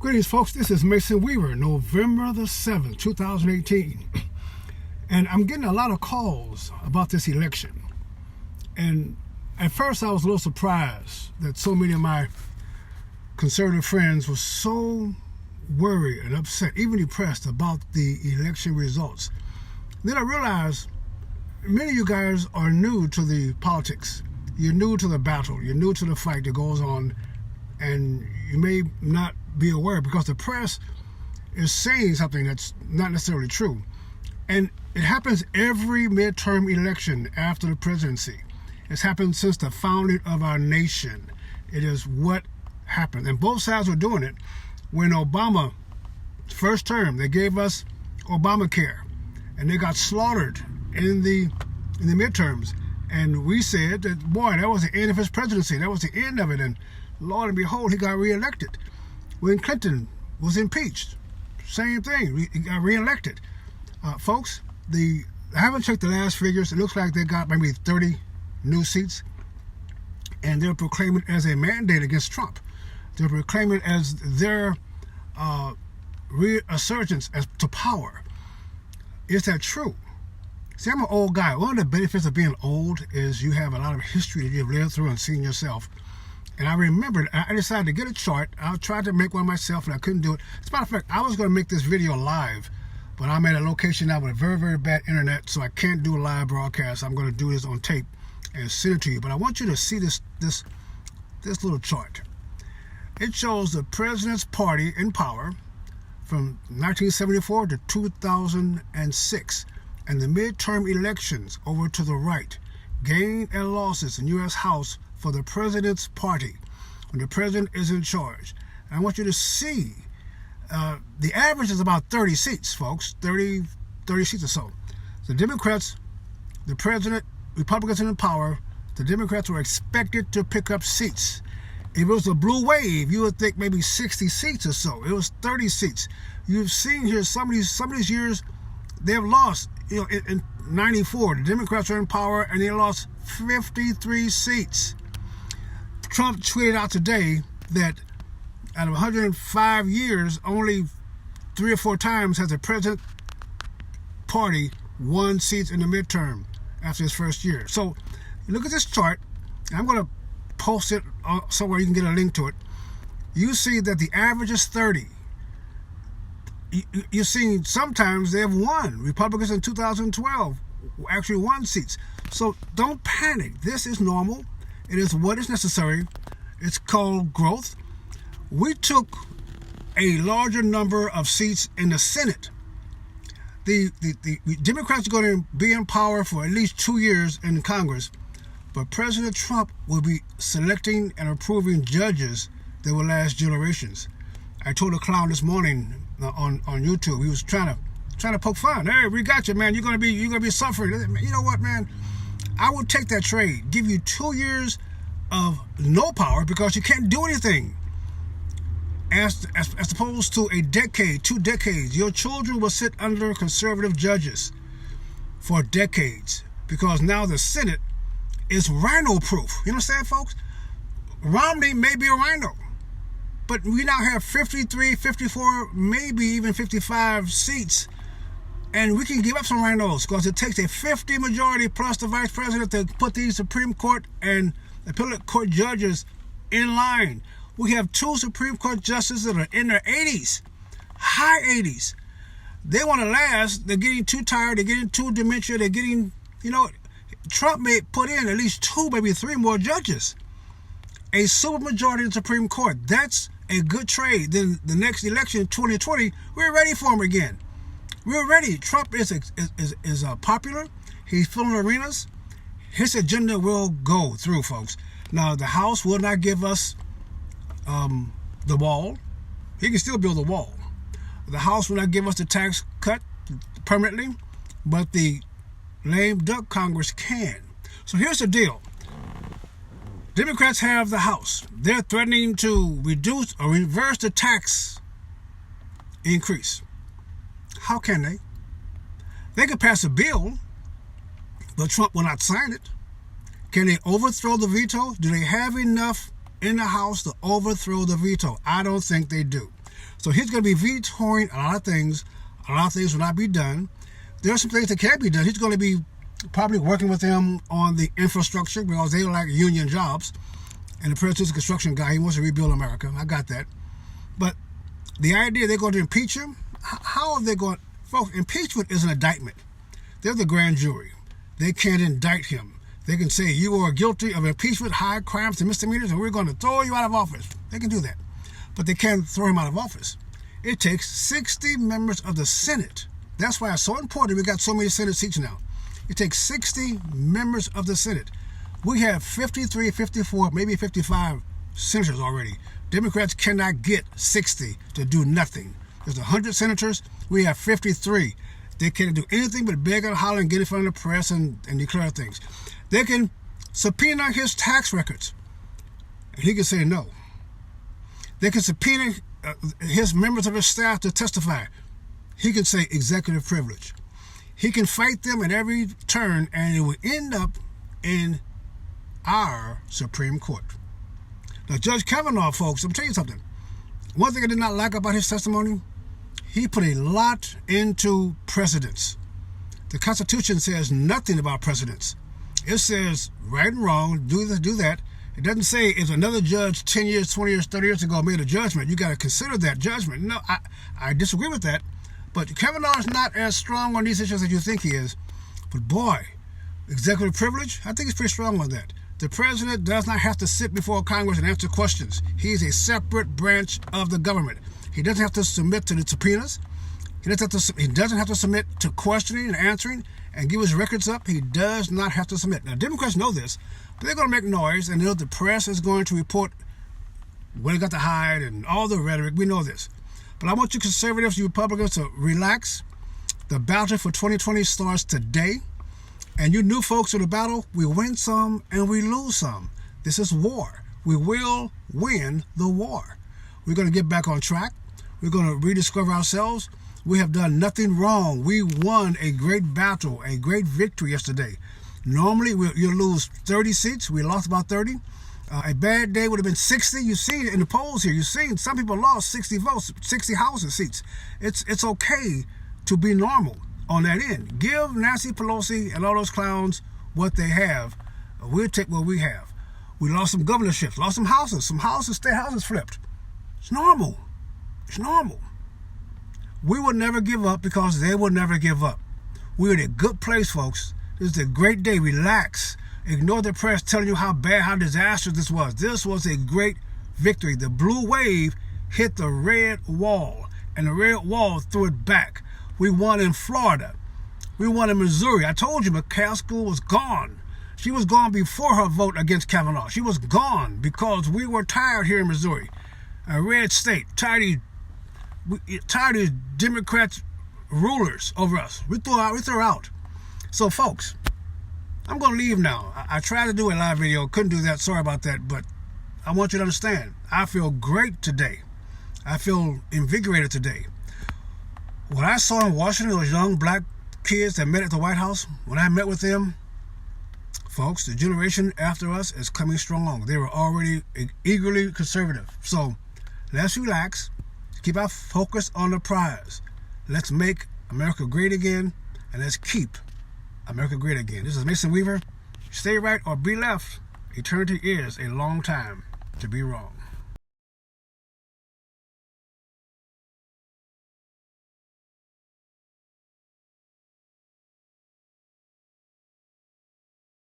Greetings, folks. This is Mason Weaver, November the 7th, 2018. And I'm getting a lot of calls about this election. And at first I was a little surprised that so many of my conservative friends were so worried and upset, even depressed about the election results. Then I realized many of you guys are new to the politics. You're new to the battle. You're new to the fight that goes on. And you may not be aware because the press is saying something that's not necessarily true. And it happens every midterm election after the presidency. It's happened since the founding of our nation. It is what happened. And both sides were doing it. When Obama, first term, they gave us Obamacare. And they got slaughtered in the midterms. And we said that, boy, that was the end of his presidency. That was the end of it. And Lord and behold, he got reelected. When Clinton was impeached, same thing, he got reelected. Folks, I haven't checked the last figures. It looks like they got maybe 30 new seats. And they're proclaiming it as a mandate against Trump. They're proclaiming it as their resurgence to power. Is that true? See, I'm an old guy. One of the benefits of being old is you have a lot of history that you've lived through and seen yourself. And I remembered, I decided to get a chart. I tried to make one myself, and I couldn't do it. As a matter of fact, I was going to make this video live, but I'm at a location now with very, very bad internet, so I can't do a live broadcast. I'm going to do this on tape and send it to you. But I want you to see this little chart. It shows the president's party in power from 1974 to 2006, and the midterm elections over to the right, gain and losses in U.S. House for the president's party when the president is in charge. And I want you to see the average is about 30 seats, folks, 30 seats or so. The Democrats, the president, Republicans in power, the Democrats were expected to pick up seats. If it was a blue wave, you would think maybe 60 seats or so. It was 30 seats. You've seen here some of these years they've lost. You know, in 94, the Democrats were in power and they lost 53 seats. Trump tweeted out today that out of 105 years, only 3 or 4 times has the president party won seats in the midterm after his first year. So look at this chart. I'm going to post it somewhere you can get a link to it. You see that the average is 30. You're seeing sometimes they have won. Republicans in 2012 actually won seats. So don't panic. This is normal. It is what is necessary. It's called growth. We took a larger number of seats in the Senate. The Democrats are going to be in power for at least 2 years in Congress, but President Trump will be selecting and approving judges that will last generations. I told a clown this morning on YouTube. He was trying to poke fun. Hey, we got you, man. You're gonna be suffering. You know what, man? I would take that trade. Give you 2 years of no power because you can't do anything. As opposed to a decade, 2 decades. Your children will sit under conservative judges for decades because now the Senate is RINO proof. You understand, folks? Romney may be a RINO, but we now have 53, 54, maybe even 55 seats. And we can give up some RINOs because it takes a 50 majority plus the vice president to put these Supreme Court and appellate court judges in line. We have 2 Supreme Court justices that are in their 80s, high 80s. They want to last. They're getting too tired. They're getting too dementia. They're getting, Trump may put in at least 2, maybe 3 more judges. A supermajority in the Supreme Court. That's a good trade. Then the next election, 2020, we're ready for him again. We're ready. Trump is popular. He's filling arenas. His agenda will go through, folks. Now, the House will not give us the wall. He can still build a wall. The House will not give us the tax cut permanently, but the lame duck Congress can. So here's the deal. Democrats have the House. They're threatening to reduce or reverse the tax increase. How can they? They could pass a bill, but Trump will not sign it. Can they overthrow the veto? Do they have enough in the House to overthrow the veto? I don't think they do. So he's going to be vetoing a lot of things. A lot of things will not be done. There are some things that can be done. He's going to be probably working with them on the infrastructure because they like union jobs. And the president's a construction guy. He wants to rebuild America. I got that. But the idea they're going to impeach him, how are they going? Folks, impeachment is an indictment. They're the grand jury. They can't indict him. They can say you are guilty of impeachment, high crimes and misdemeanors, and we're going to throw you out of office. They can do that. But they can't throw him out of office. It takes 60 members of the Senate. That's why it's so important we got so many Senate seats now. It takes 60 members of the Senate. We have 53, 54, maybe 55 senators already. Democrats cannot get 60 to do nothing. There's 100 senators. We have 53. They can't do anything but beg and holler and get in front of the press and declare things. They can subpoena his tax records, and he can say no. They can subpoena his members of his staff to testify. He can say executive privilege. He can fight them at every turn, and it will end up in our Supreme Court. Now, Judge Kavanaugh, folks, I'm telling you something. One thing I did not like about his testimony, he put a lot into precedents. The Constitution says nothing about precedents. It says right and wrong, do this, do that. It doesn't say if another judge 10 years, 20 years, 30 years ago made a judgment, you got to consider that judgment. No, I disagree with that. But Kavanaugh is not as strong on these issues as you think he is. But boy, executive privilege, I think he's pretty strong on that. The president does not have to sit before Congress and answer questions. He is a separate branch of the government. He doesn't have to submit to the subpoenas. He doesn't have to submit to questioning and answering and give his records up. He does not have to submit. Now, Democrats know this, but they're going to make noise, and they know the press is going to report what they got to hide and all the rhetoric. We know this. But I want you conservatives, you Republicans, to relax. The battle for 2020 starts today. And you new folks in the battle, we win some and we lose some. This is war. We will win the war. We're going to get back on track. We're going to rediscover ourselves. We have done nothing wrong. We won a great battle, a great victory yesterday. Normally, you lose 30 seats. We lost about 30. A bad day would have been 60. You see it in the polls here. You've seen some people lost 60 votes, 60 House seats. It's okay to be normal on that end. Give Nancy Pelosi and all those clowns what they have. We'll take what we have. We lost some governorships, lost some houses. Some houses, state houses flipped. It's normal. It's normal. We will never give up because they will never give up. We're in a good place, folks. This is a great day. Relax. Ignore the press telling you how bad, how disastrous this was. This was a great victory. The blue wave hit the red wall, and the red wall threw it back. We won in Florida. We won in Missouri. I told you McCaskill was gone. She was gone before her vote against Kavanaugh. She was gone because we were tired here in Missouri. A red state. Tired of these Democrats rulers over us. We threw her out. So, folks, I'm going to leave now. I tried to do a live video. Couldn't do that. Sorry about that. But I want you to understand. I feel great today. I feel invigorated today. What I saw in Washington, those young black kids that met at the White House, when I met with them, folks, the generation after us is coming strong. They were already eagerly conservative. So let's relax. Keep our focus on the prize. Let's make America great again, and let's keep America great again. This is Mason Weaver. Stay right or be left. Eternity is a long time to be wrong.